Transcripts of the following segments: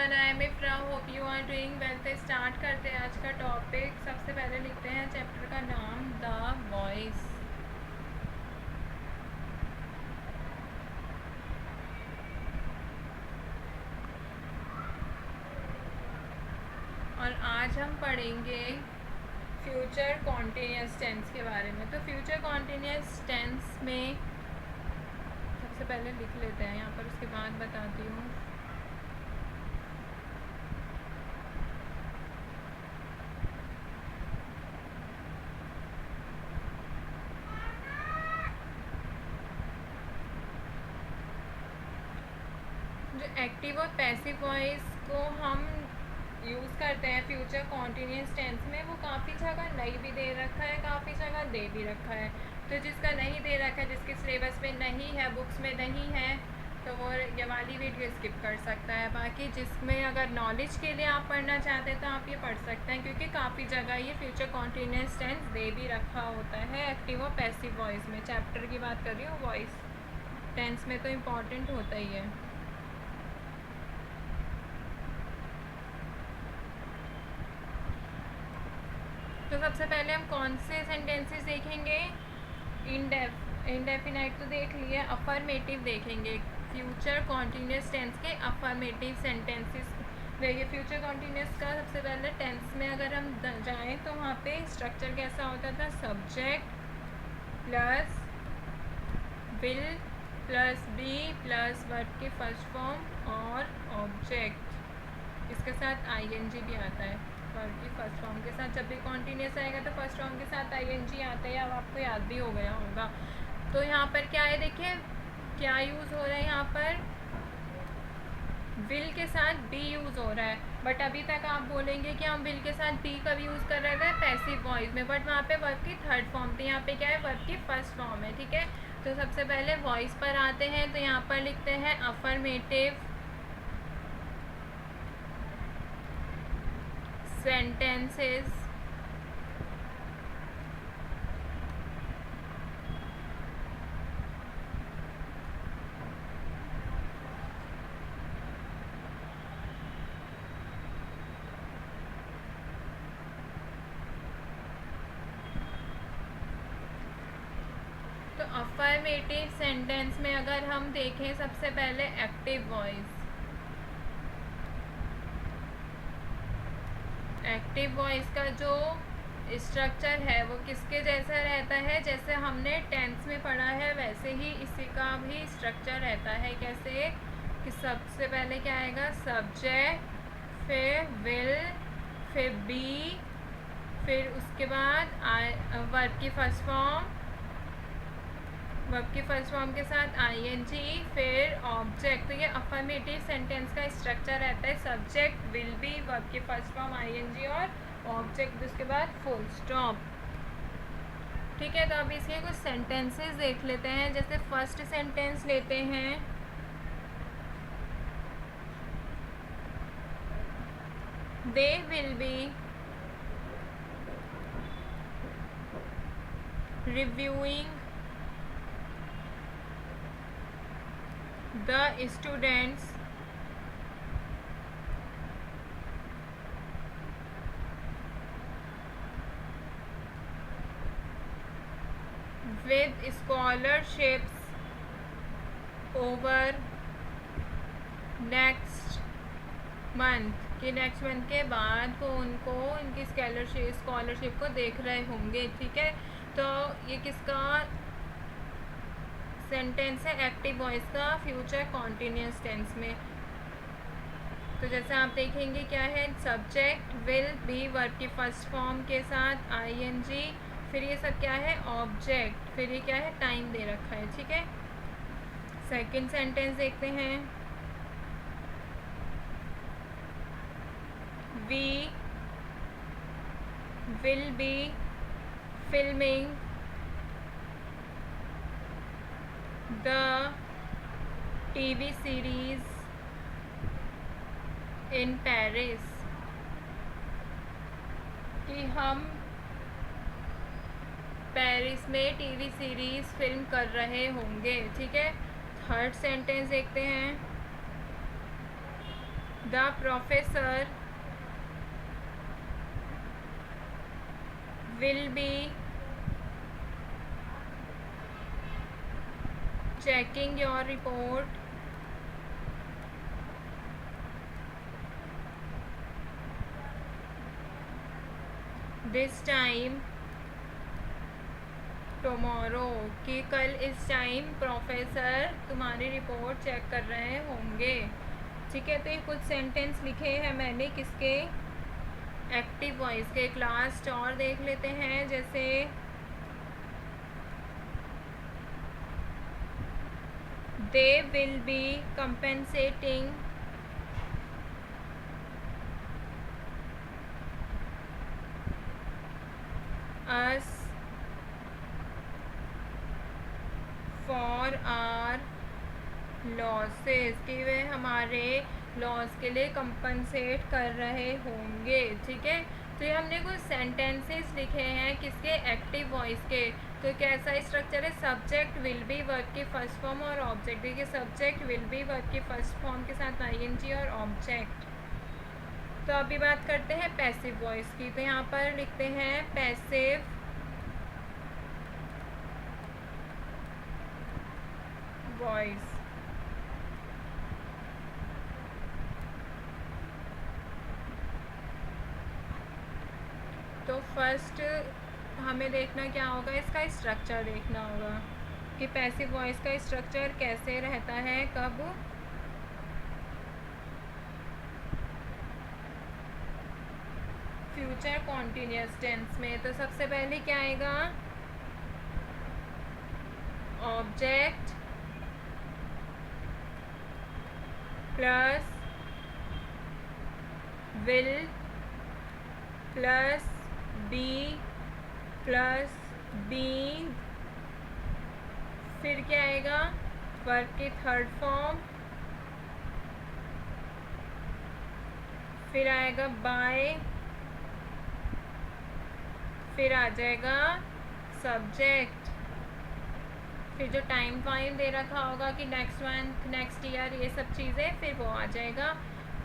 everyone, I am Ifra. Hope you are doing well. तो start करते हैं आज का टॉपिक। सबसे पहले लिखते हैं चैप्टर का नाम द वॉइस। और आज हम पढ़ेंगे फ्यूचर कॉन्टिन्यूस टेंस के बारे में। तो फ्यूचर कॉन्टिन्यूस टेंस में सबसे पहले लिख लेते हैं यहाँ पर, उसके बाद बताती हूँ। जो एक्टिव और पैसिव वॉइस को हम यूज़ करते हैं फ्यूचर कॉन्टिन्यूस टेंस में, वो काफ़ी जगह नहीं भी दे रखा है, काफ़ी जगह दे भी रखा है। तो जिसका नहीं दे रखा है, जिसके सिलेबस में नहीं है, बुक्स में नहीं है, तो वो ये वाली वीडियो स्किप कर सकता है। बाकी जिसमें अगर नॉलेज के लिए आप पढ़ना चाहते हैं तो आप ये पढ़ सकते हैं, क्योंकि काफ़ी जगह ये फ्यूचर कॉन्टिन्यूस टेंस दे भी रखा होता है एक्टिव और पैसिव वॉइस में। चैप्टर की बात कर रही हूँ, वॉइस टेंस में तो इम्पॉर्टेंट होता ही है। तो सबसे पहले हम कौन से सेंटेंसेस देखेंगे? इनडेफिनाइट तो देख लिए, अफर्मेटिव देखेंगे। फ्यूचर कॉन्टिन्यूस टेंस के अफर्मेटिव सेंटेंसेस देखिए। फ्यूचर कॉन्टिन्यूस का सबसे पहले टेंस में अगर हम जाएं तो वहाँ पे स्ट्रक्चर कैसा होता था? Subject plus will plus be plus verb के फर्स्ट फॉर्म और ऑब्जेक्ट, इसके साथ आईएनजी भी आता है। वर्ब की फर्स्ट फॉर्म के साथ जब भी कॉन्टिन्यूस आएगा तो फर्स्ट फॉर्म के साथ आईएनजी आता है, अब आपको याद भी हो गया होगा। तो यहाँ पर क्या है, देखिए क्या यूज़ हो रहा है यहाँ पर? विल के साथ बी यूज़ हो रहा है। बट अभी तक आप बोलेंगे कि हम विल के साथ बी कब यूज़ कर रहे थे? पैसिव वॉइस में। बट वहाँ पे वर्ब की थर्ड फॉर्म थी, यहाँ पे क्या है? वर्ब की फर्स्ट फॉर्म है। ठीक है, तो सबसे पहले वॉइस पर आते हैं। तो यहाँ पर लिखते हैं अफर्मेटिव sentences तो अफर्मेटिव सेंटेंस में अगर हम देखें सबसे पहले एक्टिव वॉइस। एक्टिव वॉइस का जो स्ट्रक्चर है वो किसके जैसा रहता है? जैसे हमने टेंस में पढ़ा है वैसे ही इसी का भी स्ट्रक्चर रहता है। कैसे कि सबसे पहले क्या आएगा? सब्जेक्ट, फिर विल, फिर बी, फिर उसके बाद वर्ब की फर्स्ट फॉर्म, वर्ब की फर्स्ट फॉर्म के साथ आईएनजी, फिर ऑब्जेक्ट। तो ये अफर्मेटिव सेंटेंस का स्ट्रक्चर रहता है। सब्जेक्ट, विल बी, वर्ब की फर्स्ट फॉर्म आईएनजी और ऑब्जेक्ट, उसके बाद फुल स्टॉप। ठीक है, तो अब इसके कुछ सेंटेंसेस देख लेते हैं। जैसे फर्स्ट सेंटेंस लेते हैं, they will be reviewing the students with scholarships over next month, कि नेक्स्ट मंथ के बाद वो उनको इनकी स्कॉलरशिप को देख रहे होंगे। ठीक है, तो ये किसका सेंटेंस है? एक्टिव वॉइस का फ्यूचर कॉन्टिन्यूस टेंस में। तो जैसे आप देखेंगे क्या है? सब्जेक्ट, विल, बी, वर्ब की फर्स्ट फॉर्म के साथ आईएनजी, फिर ये सब क्या है? ऑब्जेक्ट, फिर ये क्या है? टाइम दे रखा है। ठीक है, सेकंड सेंटेंस देखते हैं। We will be filming the TV series in Paris, कि हम पेरिस में टीवी सीरीज़ फिल्म कर रहे होंगे। ठीक है, थर्ड सेंटेंस देखते हैं। The professor will be checking your report this time tomorrow, कि कल इस टाइम प्रोफेसर तुम्हारी रिपोर्ट चेक कर रहे होंगे। ठीक है, तो ये कुछ सेंटेंस लिखे हैं मैंने किसके, एक्टिव वॉइस के। एक लास्ट और देख लेते हैं, जैसे they will be compensating us for our losses, कि वे हमारे लॉस के लिए कंपनसेट कर रहे होंगे। ठीक है, तो ये हमने कुछ सेंटेंसेस लिखे हैं किसके, एक्टिव वॉइस के। तो कैसा स्ट्रक्चर है, सब्जेक्ट विल बी वर्ब की फर्स्ट फॉर्म और ऑब्जेक्ट। देखिए सब्जेक्ट विल बी वर्ब की फर्स्ट फॉर्म के साथ आईएनजी और ऑब्जेक्ट। तो अभी बात करते हैं पैसिव वॉइस की। तो यहाँ पर लिखते हैं पैसिव वॉइस। तो फर्स्ट हमें देखना क्या होगा, इसका स्ट्रक्चर देखना होगा कि पैसिव वॉइस का स्ट्रक्चर कैसे रहता है, कब फ्यूचर कॉन्टिन्यूअस टेंस में। तो सबसे पहले क्या आएगा, object plus will plus be plus being, फिर क्या आएगा, वर्ब की थर्ड फॉर्म, फिर आएगा बाय, फिर आ जाएगा सब्जेक्ट, फिर जो टाइम फाइम दे रखा होगा कि नेक्स्ट मंथ नेक्स्ट ईयर ये सब चीज़ें, फिर वो आ जाएगा।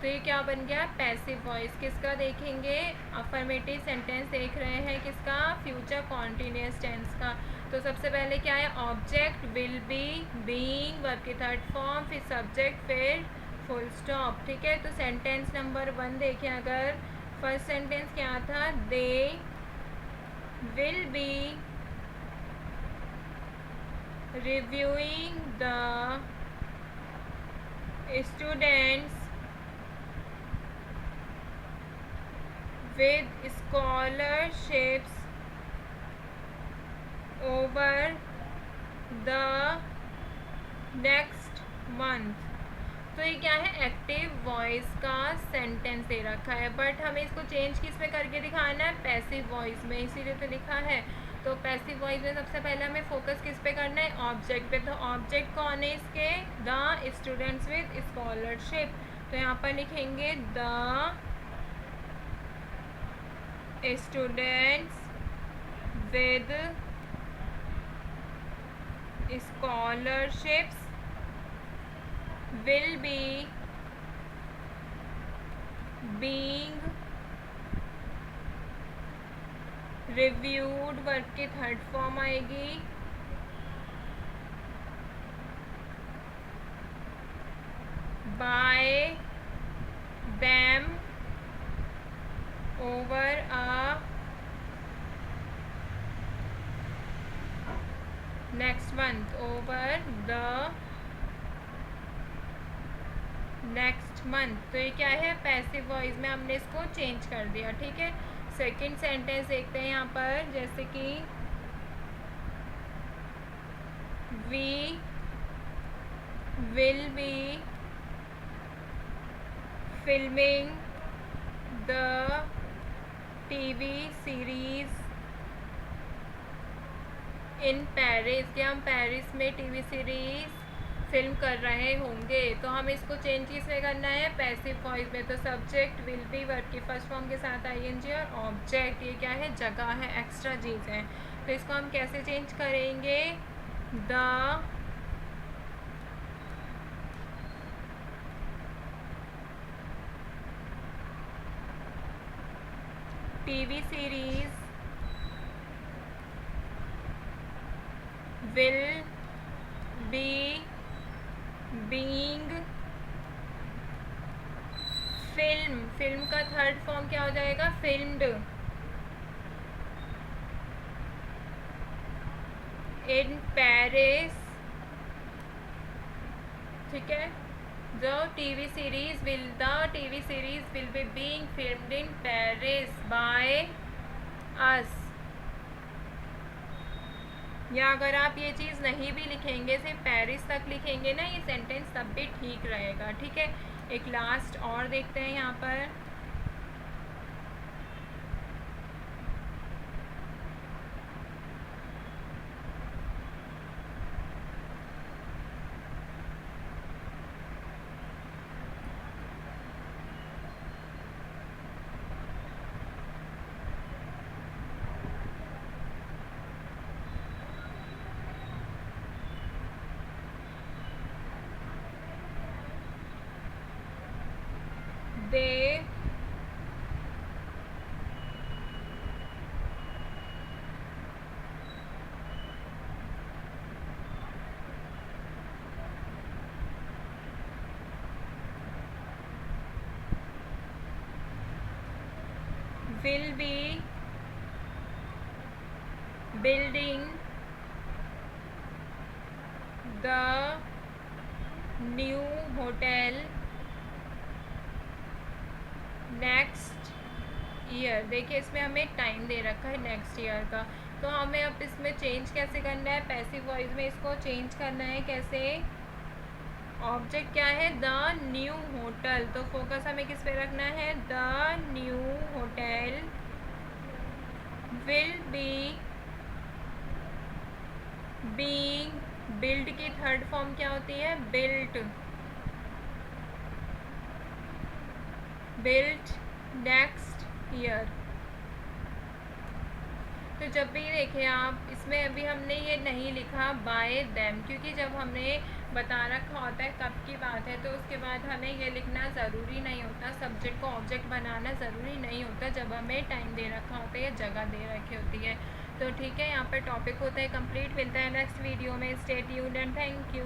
तो ये क्या बन गया, पैसिव वॉइस। किसका देखेंगे, अफर्मेटिव सेंटेंस देख रहे हैं, किसका, फ्यूचर कॉन्टिन्यूअस टेंस का। तो सबसे पहले क्या है, object will be, being verb की थर्ड फॉर्म, फिर सब्जेक्ट, फिर फुल स्टॉप। ठीक है, तो सेंटेंस नंबर 1 देखें, अगर फर्स्ट सेंटेंस क्या था, they will be reviewing the students with scholarships over the next month। तो ये क्या है, एक्टिव वॉइस का सेंटेंस दे रखा है, बट हमें इसको चेंज किस में करके दिखाना है, पैसिव वॉइस में, इसीलिए तो लिखा है। तो पैसिव वॉइस में सबसे पहले हमें फोकस किस पे करना है, ऑब्जेक्ट पे। तो ऑब्जेक्ट कौन है इसके, द स्टूडेंट्स विद स्कॉलरशिप। तो यहाँ पर लिखेंगे the students with scholarships will be being reviewed, verb की थर्ड फॉर्म आएगी, by them over a next month, over the next month. तो ये क्या है, पैसिव वॉइस में हमने इसको चेंज कर दिया। ठीक है, सेकंड सेंटेंस देखते हैं यहाँ पर, जैसे कि we will be filming the TV series in Paris, कि हम पेरिस में टीवी सीरीज फिल्म कर रहे होंगे। तो हम इसको चेंज किसमें करना है, पैसिव वॉइस में। तो सब्जेक्ट विल बी वर्ब की फर्स्ट फॉर्म के साथ आईएनजी और ऑब्जेक्ट, ये क्या है, जगह है, एक्स्ट्रा चीज़ है। तो इसको हम कैसे चेंज करेंगे, the TV series will be being film, film का थर्ड फॉर्म क्या हो जाएगा? फिल्म्ड इन पेरिस, ठीक है। The TV series will be being filmed in Paris by us. या अगर आप ये चीज़ नहीं भी लिखेंगे, सिर्फ पेरिस तक लिखेंगे ना ये सेंटेंस, तब भी ठीक रहेगा, ठीक है। एक लास्ट और देखते हैं यहाँ पर। They will be building the new hotel next year. देखिए इसमें हमें टाइम दे रखा है नेक्स्ट ईयर का, तो हमें अब इसमें चेंज कैसे करना है? पैसिव वॉइस में इसको चेंज करना है कैसे? ऑब्जेक्ट क्या है? द न्यू होटल, तो फोकस हमें किस पे रखना है? The new hotel will be being, build की थर्ड फॉर्म क्या होती है? Built, built next year. तो जब भी देखें आप, इसमें अभी हमने ये नहीं लिखा बाय देम, क्योंकि जब हमने बता रखा होता है कब की बात है, तो उसके बाद हमें ये लिखना ज़रूरी नहीं होता, सब्जेक्ट को ऑब्जेक्ट बनाना ज़रूरी नहीं होता जब हमें टाइम दे रखा होता है या जगह दे रखी होती है। तो ठीक है, यहाँ पर टॉपिक होता है कंप्लीट। मिलता है नेक्स्ट वीडियो में। Stay tuned and thank you.